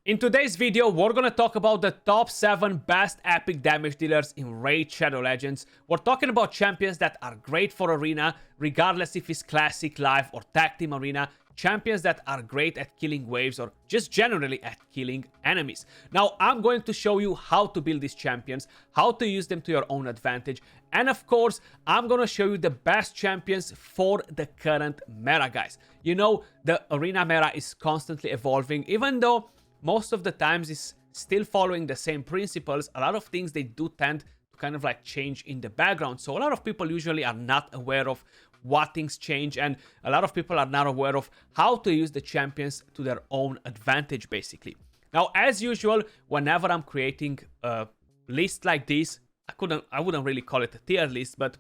In today's video, we're gonna talk about the top 7 best epic damage dealers in Raid Shadow Legends. We're talking about champions that are great for arena, regardless if it's classic, live, or tag team arena. Champions that are great at killing waves or just generally at killing enemies. Now, I'm going to show you how to build these champions, how to use them to your own advantage, and of course, I'm gonna show you the best champions for the current meta, guys. You know, the arena meta is constantly evolving, even though most of the times it's still following the same principles. A lot of things they do tend to kind of like change in the background. So a lot of people usually are not aware of what things change, and a lot of people are not aware of how to use the champions to their own advantage, basically. Now, as usual, whenever I'm creating a list like this, I wouldn't really call it a tier list, but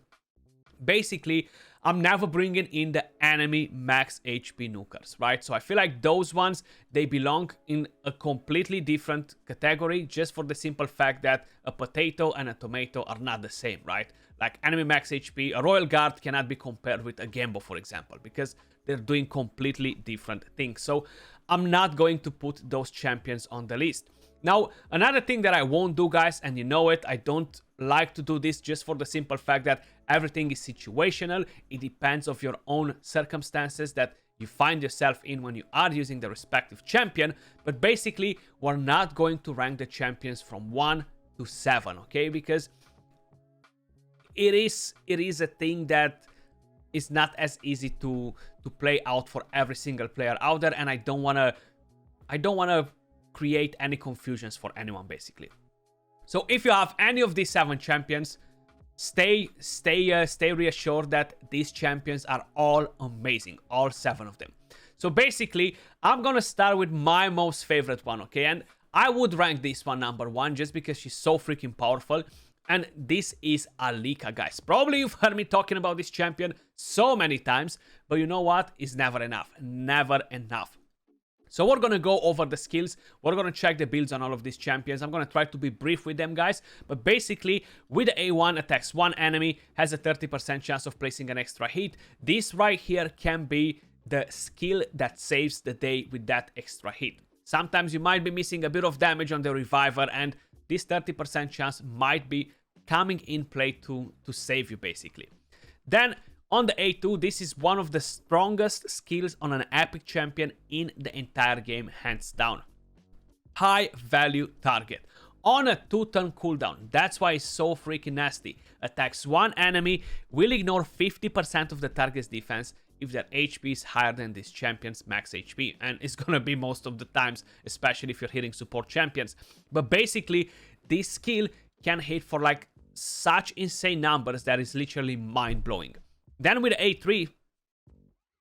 basically I'm never bringing in the enemy max HP nukers, right? So I feel like those ones, they belong in a completely different category, just for the simple fact that a potato and a tomato are not the same, right? Like enemy max HP, a Royal Guard cannot be compared with a Gembo, for example, because they're doing completely different things. So I'm not going to put those champions on the list. Now, another thing that I won't do, guys, and you know it, I don't like to do this just for the simple fact that everything is situational. It depends on your own circumstances that you find yourself in when you are using the respective champion. But basically, we're not going to rank the champions from 1 to 7, okay? Because it is a thing that is not as easy to play out for every single player out there, and I don't wanna create any confusions for anyone, basically. So if you have any of these 7 champions, stay reassured that these champions are all amazing, all 7 of them. So basically, I'm gonna start with my most favorite one, okay? And I would rank this one number 1 just because she's so freaking powerful. And this is Alika, guys. Probably you've heard me talking about this champion so many times, but you know what? It's never enough. Never enough. So we're going to go over the skills. We're going to check the builds on all of these champions. I'm going to try to be brief with them, guys. But basically, with the A1, attacks one enemy, has a 30% chance of placing an extra hit. This right here can be the skill that saves the day with that extra hit. Sometimes you might be missing a bit of damage on the reviver, and this 30% chance might be coming in play to save you, basically. Then on the A2, this is one of the strongest skills on an epic champion in the entire game, hands down. High value target. On a 2-turn cooldown, that's why it's so freaking nasty. Attacks one enemy, will ignore 50% of the target's defense if their HP is higher than this champion's max HP. And it's gonna be most of the times, especially if you're hitting support champions. But basically, this skill can hit for like such insane numbers that is literally mind-blowing. Then with A3,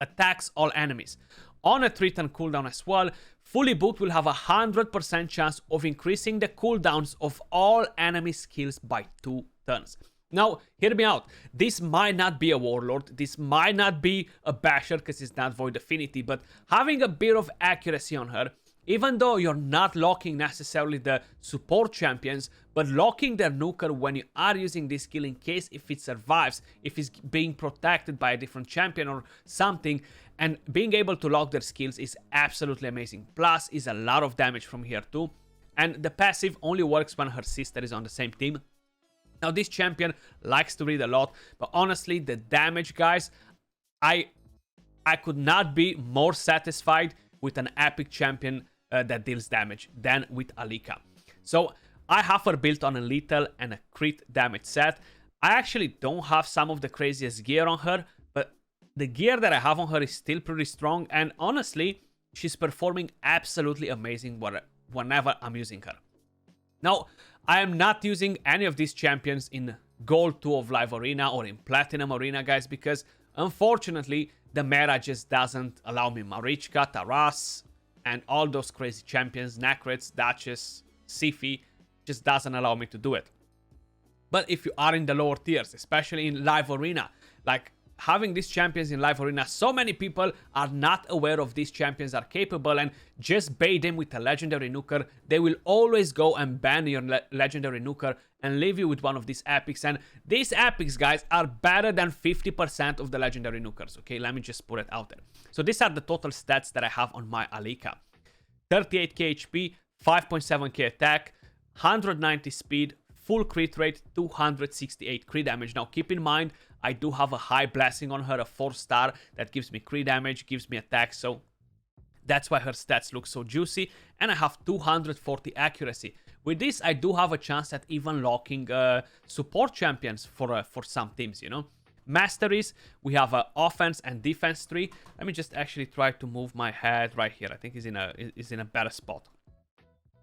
attacks all enemies. On a 3-turn cooldown as well, fully booked will have a 100% chance of increasing the cooldowns of all enemy skills by 2 turns. Now, hear me out. This might not be a Warlord, this might not be a Basher because it's not Void Affinity, but having a bit of accuracy on her, even though you're not locking necessarily the support champions, but locking their nuker when you are using this skill in case if it survives, if it's being protected by a different champion or something, and being able to lock their skills is absolutely amazing. Plus is a lot of damage from here too, and the passive only works when her sister is on the same team. Now this champion likes to read a lot, but honestly the damage, guys, I could not be more satisfied with an epic champion that deals damage than with Alika. So I have her built on a lethal and a crit damage set. I actually don't have some of the craziest gear on her, but the gear that I have on her is still pretty strong, and honestly, she's performing absolutely amazing whenever I'm using her. Now, I am not using any of these champions in Gold 2 of Live Arena or in Platinum Arena, guys, because unfortunately, the meta just doesn't allow me. Marichka, Taras, and all those crazy champions, Nakrets, Duchess, Sifi, just doesn't allow me to do it. But if you are in the lower tiers, especially in Live Arena, like having these champions in Live Arena, so many people are not aware of these champions are capable, and just bait them with a legendary nuker. They will always go and ban your legendary nuker and leave you with one of these epics. And these epics, guys, are better than 50% of the legendary nukers. Okay, let me just put it out there. So these are the total stats that I have on my Alika. 38k HP, 5.7k attack, 190 speed, full crit rate, 268 crit damage. Now keep in mind, I do have a high blessing on her, a 4-star that gives me crit damage, gives me attack, so that's why her stats look so juicy. And I have 240 accuracy. With this, I do have a chance at even locking support champions for some teams, you know. Masteries, we have offense and defense tree. Let me just actually try to move my head right here. I think he's in a better spot.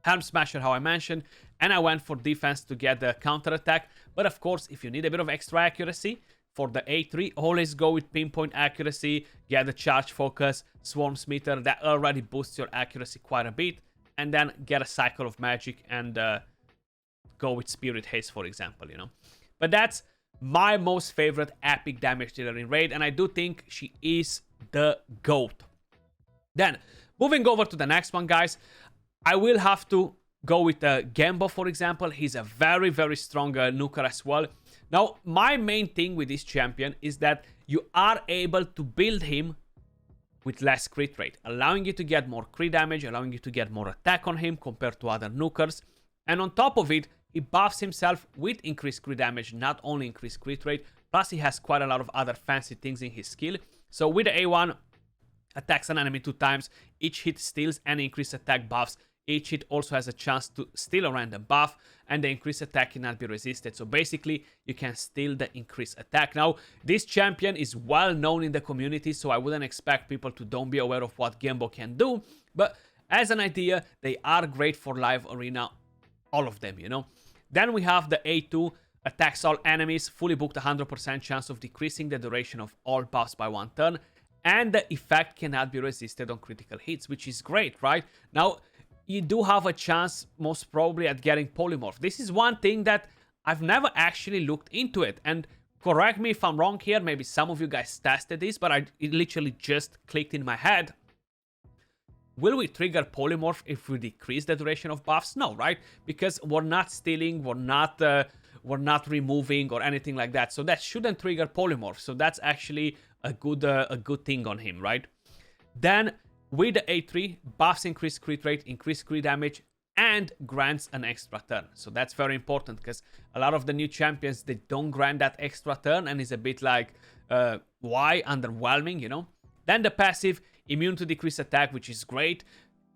Helm Smasher, how I mentioned, and I went for defense to get the counter attack. But of course, if you need a bit of extra accuracy for the A3, always go with pinpoint accuracy, get the charge focus, swarm smeter, that already boosts your accuracy quite a bit. And then get a cycle of magic and go with spirit haste, for example, you know. But that's my most favorite epic damage dealer in raid, and I do think she is the GOAT. Then, moving over to the next one, guys, I will have to go with Gembo, for example. He's a very, very strong Nuka as well. Now, my main thing with this champion is that you are able to build him with less crit rate, allowing you to get more crit damage, allowing you to get more attack on him compared to other Nukers. And on top of it, he buffs himself with increased crit damage, not only increased crit rate, plus he has quite a lot of other fancy things in his skill. So with the A1, attacks an enemy 2 times, each hit steals and increased attack buffs. Each hit also has a chance to steal a random buff, and the increased attack cannot be resisted. So basically, you can steal the increased attack. Now, this champion is well known in the community, so I wouldn't expect people to don't be aware of what Gembo can do. But as an idea, they are great for live arena, all of them, you know. Then we have the A2, attacks all enemies, fully booked 100% chance of decreasing the duration of all buffs by 1 turn, and the effect cannot be resisted on critical hits, which is great, right? Now, you do have a chance, most probably, at getting polymorph. This is one thing that I've never actually looked into it. And correct me if I'm wrong here. Maybe some of you guys tested this, but it literally just clicked in my head. Will we trigger polymorph if we decrease the duration of buffs? No, right? Because we're not stealing, we're not removing or anything like that. So that shouldn't trigger polymorph. So that's actually a good thing on him, right? Then with the A3, buffs increase crit rate, increase crit damage, and grants an extra turn. So that's very important because a lot of the new champions, they don't grant that extra turn and it's a bit like, why? Underwhelming, you know? Then the passive, immune to decreased attack, which is great,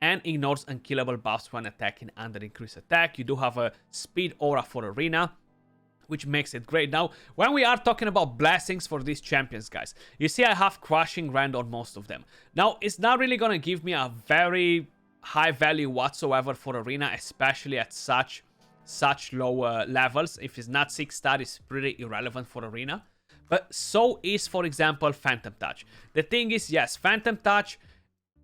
and ignores unkillable buffs when attacking under increased attack. You do have a speed aura for arena, which makes it great. Now, when we are talking about blessings for these champions, guys, you see I have Crushing Rand on most of them. Now, it's not really going to give me a very high value whatsoever for arena, especially at such low levels. If it's not 6-star, it's pretty irrelevant for arena. But so is, for example, Phantom Touch. The thing is, yes, Phantom Touch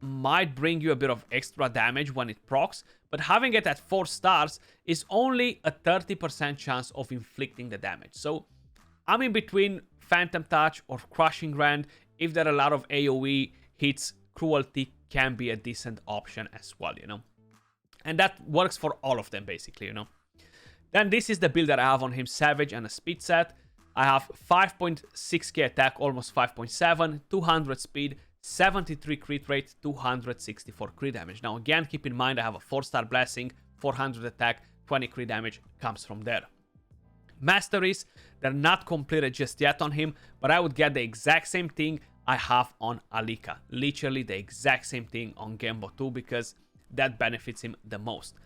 might bring you a bit of extra damage when it procs, but having it at 4 stars is only a 30% chance of inflicting the damage. So I'm in between Phantom Touch or Crushing Rand. If there are a lot of AoE hits, Cruelty can be a decent option as well, you know. And that works for all of them, basically, you know. Then this is the build that I have on him, Savage and a speed set. I have 5.6k attack, almost 5.7, 200 speed, 73 crit rate, 264 crit damage. Now again, keep in mind I have a 4-star blessing, 400 attack, 20 crit damage comes from there. Masteries, they're not completed just yet on him, but I would get the exact same thing I have on Alika. Literally the exact same thing on Gembo too, because that benefits him the most.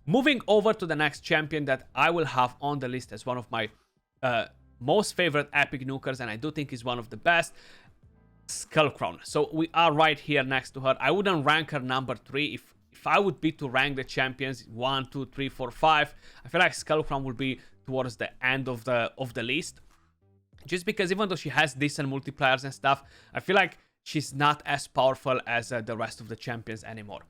Moving over to the next champion that I will have on the list as one of my most favorite epic nukers, and I do think is one of the best, Galakrond. So we are right here next to her. I wouldn't rank her number 3. If I would be to rank the champions 1, 2, 3, 4, 5, I feel like Galakrond would be towards the end of the list. Just because even though she has decent multipliers and stuff, I feel like she's not as powerful as the rest of the champions anymore.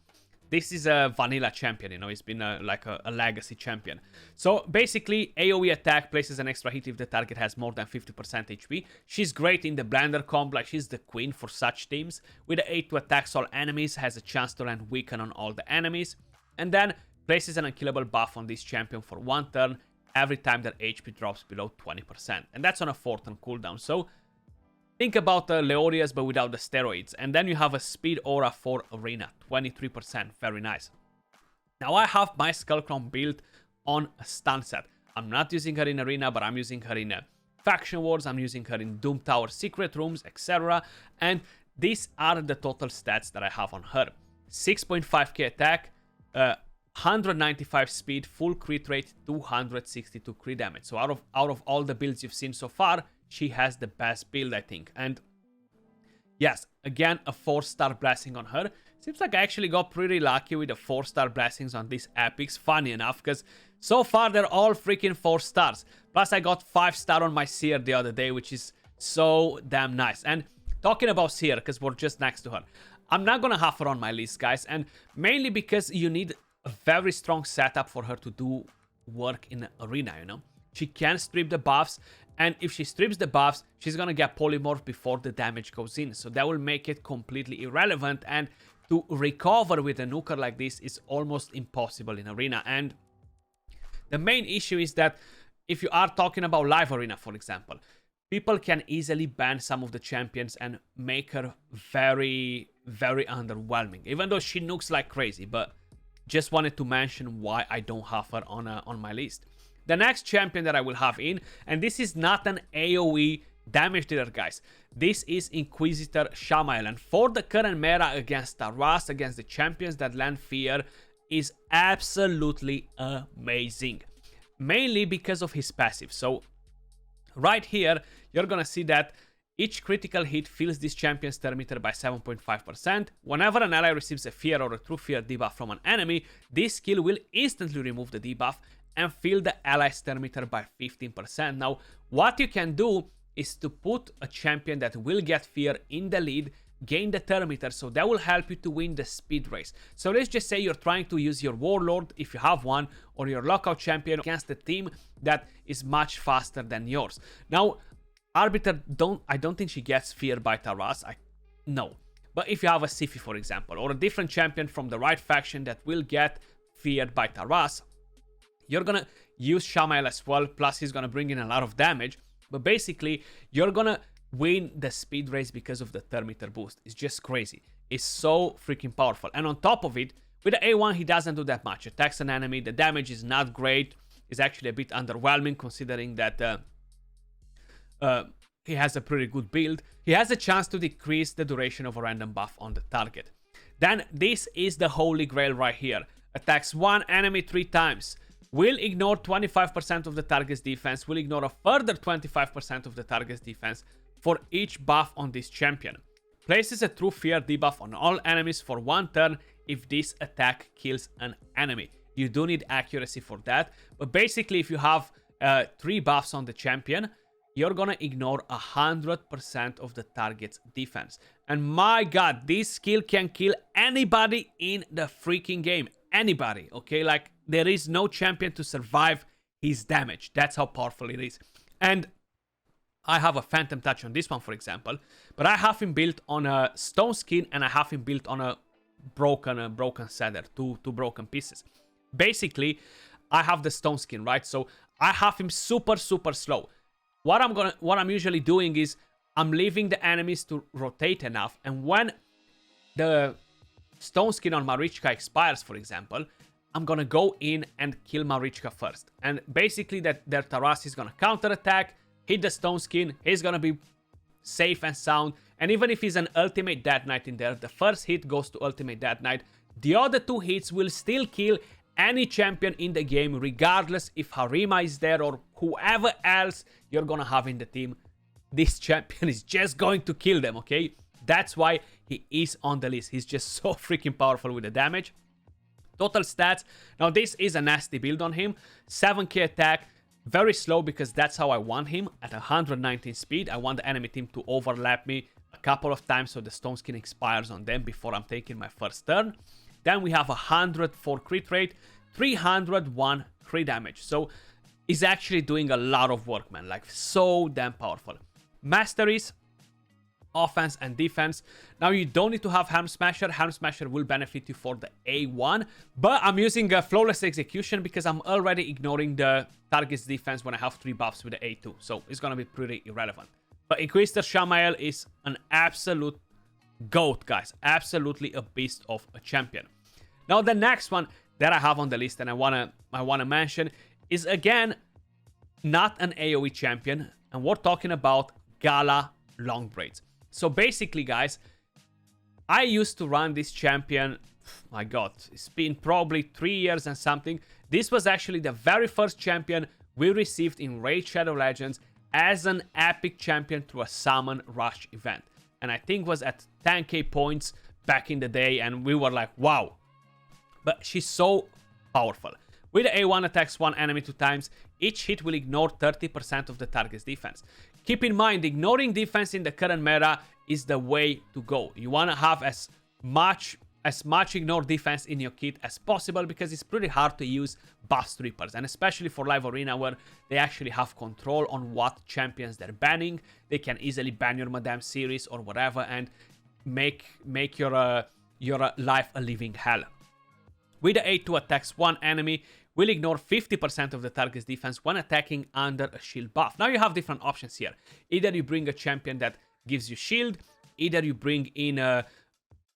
This is a vanilla champion, you know, it's been like a legacy champion. So basically, AoE attack places an extra hit if the target has more than 50% HP. She's great in the blender comp, like she's the queen for such teams. With the 8 to attacks all enemies, has a chance to land weaken on all the enemies. And then places an unkillable buff on this champion for 1 turn every time their HP drops below 20%. And that's on a 4-turn cooldown. So think about Leorias, but without the steroids. And then you have a speed aura for arena, 23%, very nice. Now I have my Galakrond built on a stun set. I'm not using her in Arena, but I'm using her in Faction Wars, I'm using her in Doom Tower Secret Rooms, etc. And these are the total stats that I have on her. 6.5k attack, 195 speed, full crit rate, 262 crit damage. So out of all the builds you've seen so far, she has the best build, I think. And yes, again, a 4-star blessing on her. Seems like I actually got pretty lucky with the 4-star blessings on these epics, funny enough, because so far they're all freaking 4 stars. Plus I got 5-star on my Seer the other day, which is so damn nice. And talking about Seer, because we're just next to her, I'm not gonna have her on my list, guys, and mainly because you need a very strong setup for her to do work in Arena, you know? She can strip the buffs, and if she strips the buffs, she's gonna get polymorph before the damage goes in, so that will make it completely irrelevant, and to recover with a Nuka like this is almost impossible in Arena. And the main issue is that if you are talking about live Arena, for example, people can easily ban some of the champions and make her very, very underwhelming, even though she nukes like crazy. But just wanted to mention why I don't have her on my list. The next champion that I will have in, and this is not an AoE damage dealer, guys. This is Inquisitor Shamael, and for the current meta against Taras, against the champions that land fear, is absolutely amazing. Mainly because of his passive. So right here, you're gonna see that each critical hit fills this champion's turn meter by 7.5%. Whenever an ally receives a fear or a true fear debuff from an enemy, this skill will instantly remove the debuff and fill the ally's turn meter by 15%. Now, what you can do is to put a champion that will get fear in the lead, gain the turn meter, so that will help you to win the speed race. So let's just say you're trying to use your Warlord, if you have one, or your Lockout champion against a team that is much faster than yours. Now, Arbiter, I don't think she gets feared by Taras. No. But if you have a Siphi, for example, or a different champion from the right faction that will get feared by Taras, you're gonna use Shamael as well, plus he's gonna bring in a lot of damage. But basically, you're gonna win the speed race because of the turn meter boost. It's just crazy. It's so freaking powerful. And on top of it, with the A1, he doesn't do that much. Attacks an enemy, the damage is not great. It's actually a bit underwhelming considering that he has a pretty good build. He has a chance to decrease the duration of a random buff on the target. Then this is the holy grail right here. Attacks one enemy 3 times. Will ignore 25% of the target's defense. Will ignore a further 25% of the target's defense for each buff on this champion. Places a true fear debuff on all enemies for 1 turn if this attack kills an enemy. You do need accuracy for that. But basically, if you have 3 buffs on the champion, you're gonna ignore 100% of the target's defense. And my god, this skill can kill anybody in the freaking game. Anybody, okay? Like, there is no champion to survive his damage. That's how powerful it is. And I have a Phantom Touch on this one, for example. But I have him built on a stone skin and I have him built on a broken cedar, two broken pieces. Basically, I have the stone skin, right? So I have him super slow. What I'm usually doing is I'm leaving the enemies to rotate enough, and when the stone skin on Marichka expires, for example, I'm gonna go in and kill Marichka first. And basically their Taras is gonna counterattack, hit the stone skin, he's gonna be safe and sound. And even if he's an ultimate Death Knight in there, the first hit goes to ultimate Death Knight. The other 2 hits will still kill any champion in the game, regardless if Harima is there or whoever else you're gonna have in the team. This champion is just going to kill them, okay? That's why he is on the list. He's just so freaking powerful with the damage. Total stats. Now, this is a nasty build on him. 7k attack. Very slow because that's how I want him. At 119 speed, I want the enemy team to overlap me a couple of times so the stone skin expires on them before I'm taking my first turn. Then we have 104 crit rate, 301 crit damage. So he's actually doing a lot of work, man. Like, so damn powerful. Masteries, offense and defense. Now, you don't need to have Helm Smasher. Helm Smasher will benefit you for the A1. But I'm using a Flawless Execution because I'm already ignoring the target's defense when I have 3 buffs with the A2. So it's going to be pretty irrelevant. But Inquisitor Shamael is an absolute GOAT, guys. Absolutely a beast of a champion. Now, the next one, that I have on the list and I wanna mention is again not an AoE champion, and we're talking about Gala Longbraids. So basically, guys, I used to run this champion, my god, it's been probably 3 years and something. This was actually the very first champion we received in Raid Shadow Legends as an epic champion through a Summon Rush event. And I think was at 10k points back in the day, and we were like, wow. But she's so powerful. With the A1 attacks one enemy 2 times, each hit will ignore 30% of the target's defense. Keep in mind, ignoring defense in the current meta is the way to go. You want to have as much ignore defense in your kit as possible, because it's pretty hard to use buff strippers, and especially for live arena where they actually have control on what champions they're banning. They can easily ban your Madame series or whatever and make your life a living hell. With the A2 attacks one enemy, will ignore 50% of the target's defense when attacking under a shield buff. Now you have different options here. Either you bring a champion that gives you shield, either you bring in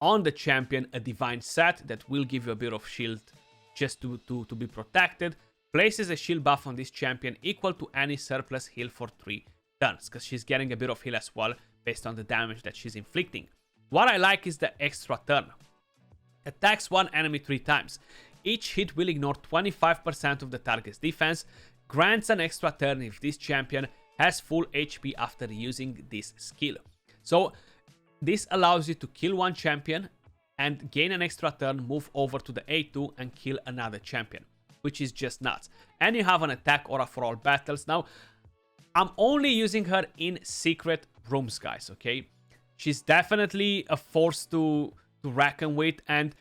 on the champion a divine set that will give you a bit of shield just to be protected. Places a shield buff on this champion equal to any surplus heal for 3 turns, because she's getting a bit of heal as well based on the damage that she's inflicting. What I like is the extra turn. Attacks one enemy 3 times. Each hit will ignore 25% of the target's defense. Grants an extra turn if this champion has full HP after using this skill. So this allows you to kill one champion and gain an extra turn, move over to the A2 and kill another champion, which is just nuts. And you have an attack aura for all battles. Now, I'm only using her in secret rooms, guys, okay? She's definitely a force to reckon with, and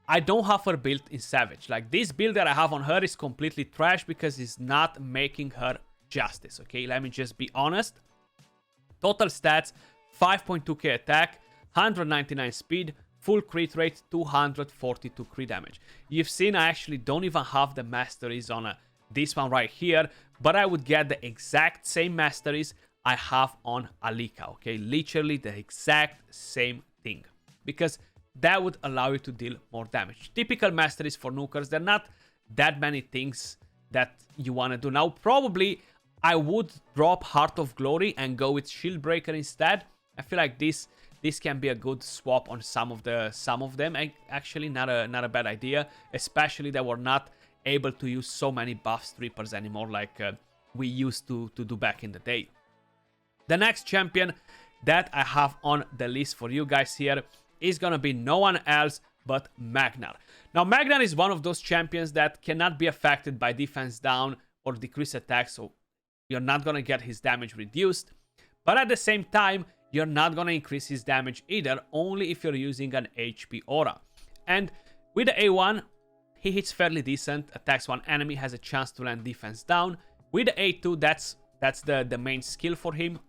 I don't have her built in Savage. Like, this build that I have on her is completely trash because it's not making her justice, okay? Let me just be honest. Total stats, 5.2k attack, 199 speed, full crit rate, 242 crit damage. You've seen I actually don't even have the masteries on this one right here, but I would get the exact same masteries I have on Alika, okay? Literally the exact same thing, because that would allow you to deal more damage. Typical masteries for Nukers, they're not that many things that you want to do. Now, probably I would drop Heart of Glory and go with Shield Breaker instead. I feel like this can be a good swap on some of them. Actually, not a bad idea, especially that we're not able to use so many buff strippers anymore like we used to do back in the day. The next champion that I have on the list for you guys here is gonna be no one else but Magna. Now, Magna is one of those champions that cannot be affected by defense down or decrease attack, so you're not gonna get his damage reduced. But at the same time, you're not gonna increase his damage either, only if you're using an HP aura. And with the A1, he hits fairly decent, attacks one enemy, has a chance to land defense down. With the A2, that's the main skill for him.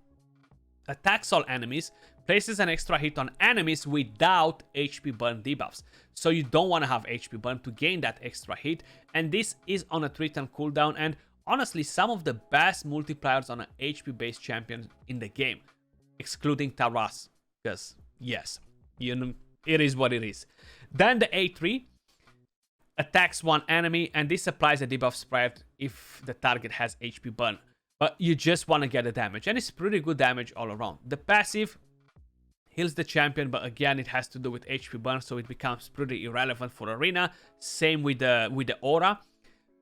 Attacks all enemies, places an extra hit on enemies without HP burn debuffs. So you don't want to have HP burn to gain that extra hit. And this is on a 3-turn cooldown, and honestly some of the best multipliers on an HP based champion in the game, excluding Taras, because yes, you know, it is what it is. Then the A3 attacks one enemy, and this applies a debuff spread if the target has HP burn. But you just want to get the damage, and it's pretty good damage all around. The passive heals the champion, but again, it has to do with HP burn, so it becomes pretty irrelevant for arena. Same with the aura,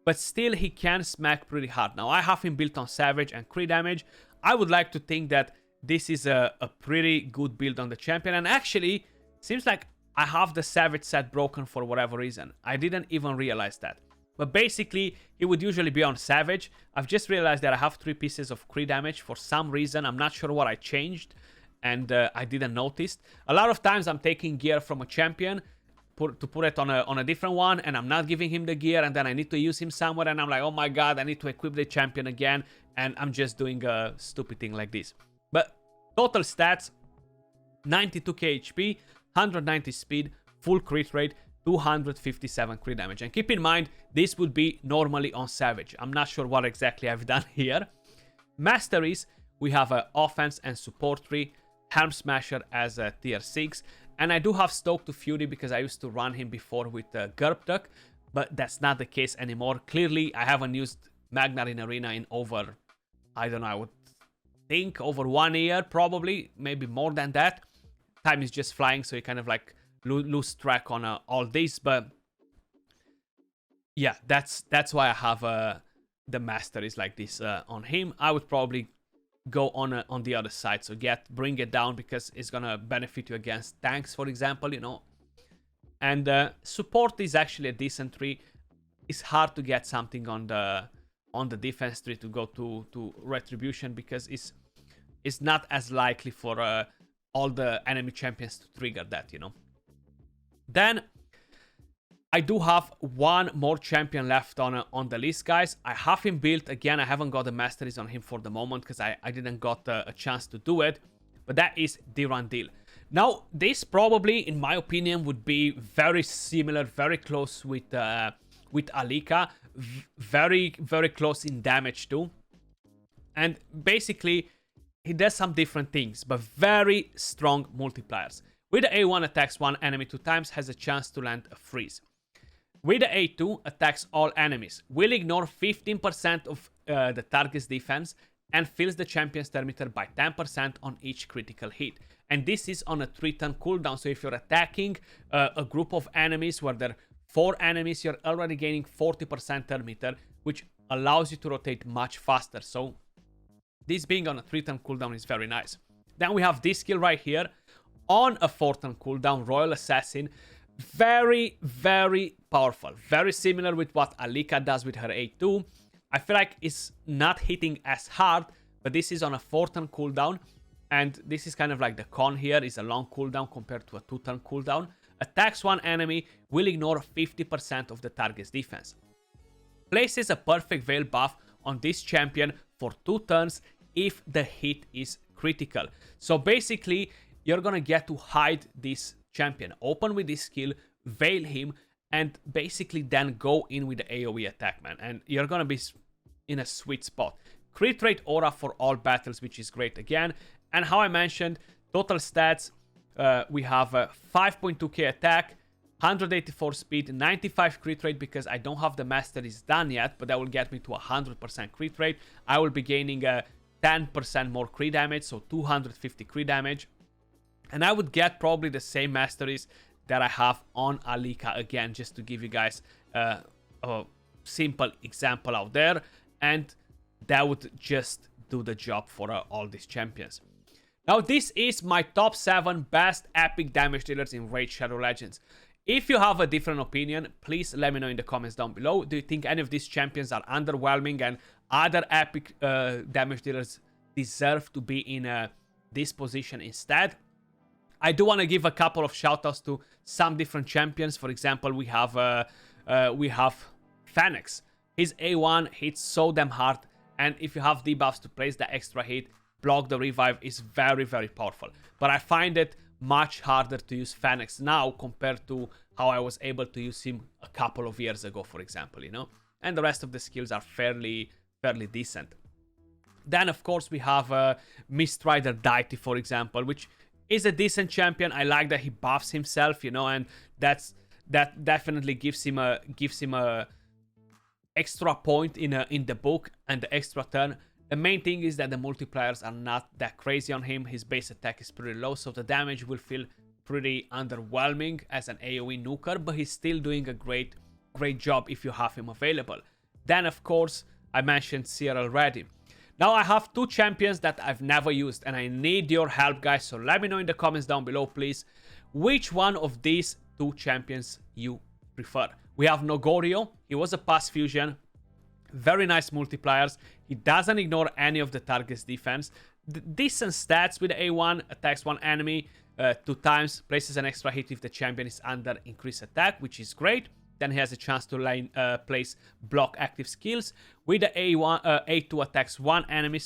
but still he can smack pretty hard. Now, I have him built on Savage and crit damage. I would like to think that this is a pretty good build on the champion, and actually, seems like I have the Savage set broken for whatever reason. I didn't even realize that. But basically, he would usually be on Savage. I've just realized that I have 3 pieces of crit damage for some reason. I'm not sure what I changed, and I didn't notice. A lot of times I'm taking gear from a champion to put it on a different one, and I'm not giving him the gear, and then I need to use him somewhere, and I'm like, oh my god, I need to equip the champion again, and I'm just doing a stupid thing like this. But total stats, 92k HP, 190 speed, full crit rate, 257 crit damage. And keep in mind, this would be normally on Savage. I'm not sure what exactly I've done here. Masteries, we have a offense and support tree, Helm Smasher as a tier 6, and I do have Stoke to Fury because I used to run him before with Gurp Duck. but that's not the case anymore. Clearly, I haven't used Magna in Arena in over, I don't know, I would think over 1 year, probably, maybe more than that. Time is just flying, so you kind of like lose track on all this, but yeah, that's why I have the masteries like this on him. I would probably go on the other side, so bring it down, because it's gonna benefit you against tanks, for example, you know. And support is actually a decent tree. It's hard to get something on the defense tree to go to retribution, because it's not as likely for all the enemy champions to trigger that, you know. Then I do have one more champion left on the list, guys. I have him built. Again, I haven't got the masteries on him for the moment, because I didn't got a chance to do it. But that is Runelord. Now, this probably, in my opinion, would be very similar, very close with Alika. Very, very close in damage too. And basically, he does some different things, but very strong multipliers. With the A1, attacks one enemy 2 times, has a chance to land a freeze. With the A2, attacks all enemies, will ignore 15% of the target's defense, and fills the champion's turn meter by 10% on each critical hit. And this is on a 3-turn cooldown, so if you're attacking a group of enemies where there are 4 enemies, you're already gaining 40% turn meter, which allows you to rotate much faster. So this being on a 3-turn cooldown is very nice. Then we have this skill right here. On a 4-turn cooldown, Royal Assassin. Very, very powerful. Very similar with what Alika does with her A2. I feel like it's not hitting as hard, but this is on a 4-turn cooldown. And this is kind of like the con here, is a long cooldown compared to a 2-turn cooldown. Attacks one enemy, will ignore 50% of the target's defense. Places a perfect veil buff on this champion for 2 turns if the hit is critical. So basically, you're gonna get to hide this champion. Open with this skill, veil him, and basically then go in with the AoE attack, man. And you're gonna be in a sweet spot. Crit rate aura for all battles, which is great again. And how I mentioned, total stats, we have a 5.2k attack, 184 speed, 95 crit rate, because I don't have the masteries done yet, but that will get me to 100% crit rate. I will be gaining 10% more crit damage, so 250 crit damage. And I would get probably the same masteries that I have on Alika again, just to give you guys a simple example out there. And that would just do the job for all these champions. Now, this is my top 7 best epic damage dealers in Raid Shadow Legends. If you have a different opinion, please let me know in the comments down below. Do you think any of these champions are underwhelming and other epic damage dealers deserve to be in this position instead? I do want to give a couple of shoutouts to some different champions. For example, we have Phoenix. His A1 hits so damn hard, and if you have debuffs to place the extra hit, block the revive, is very, very powerful. But I find it much harder to use Phoenix now compared to how I was able to use him a couple of years ago, for example, you know? And the rest of the skills are fairly decent. Then, of course, we have Mistrider Deity, for example, which is a decent champion. I like that he buffs himself, you know, and that definitely gives him a extra point in the book and the extra turn. The main thing is that the multipliers are not that crazy on him. His base attack is pretty low, so the damage will feel pretty underwhelming as an AoE nuker, but he's still doing a great job if you have him available. Then, of course, I mentioned Seer already. Now, I have 2 champions that I've never used, and I need your help, guys, so let me know in the comments down below, please, which one of these 2 champions you prefer. We have Nogorio. He was a pass fusion. Very nice multipliers. He doesn't ignore any of the target's defense. Decent stats with A1. Attacks one enemy 2 times. Places an extra hit if the champion is under increased attack, which is great. Then he has a chance to place block active skills. With the A2 attacks one enemy,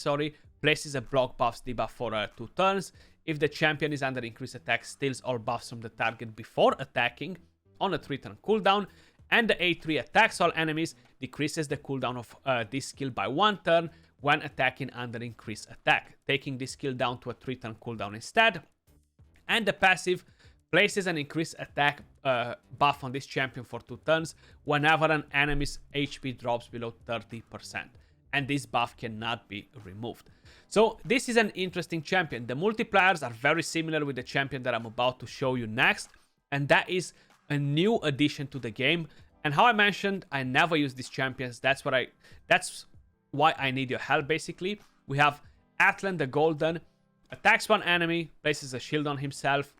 places a block buffs debuff for 2 turns. If the champion is under increased attack, steals all buffs from the target before attacking on a 3-turn cooldown. And the A3 attacks all enemies, decreases the cooldown of this skill by 1 turn when attacking under increased attack, taking this skill down to a 3-turn cooldown instead. And the passive places an increased attack buff on this champion for 2 turns whenever an enemy's HP drops below 30%. And this buff cannot be removed. So this is an interesting champion. The multipliers are very similar with the champion that I'm about to show you next. And that is a new addition to the game. And how I mentioned, I never use these champions. That's why I need your help, basically. We have Atlan the Golden. Attacks one enemy, places a shield on himself.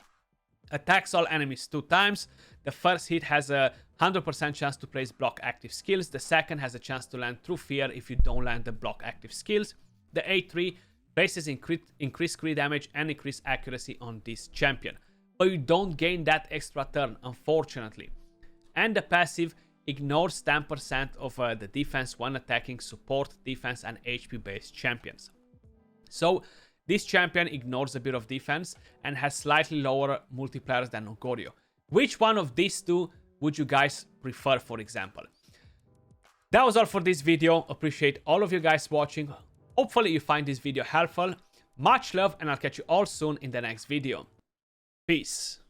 Attacks all enemies 2 times. The first hit has a 100% chance to place block active skills. The second has a chance to land through fear if you don't land the block active skills. The A3 places increased crit damage and increased accuracy on this champion. But you don't gain that extra turn, unfortunately. And the passive ignores 10% of the defense when attacking support, defense and HP based champions. So this champion ignores a bit of defense and has slightly lower multipliers than Nogorio. Which one of these two would you guys prefer, for example? That was all for this video. Appreciate all of you guys watching. Hopefully you find this video helpful. Much love and I'll catch you all soon in the next video. Peace.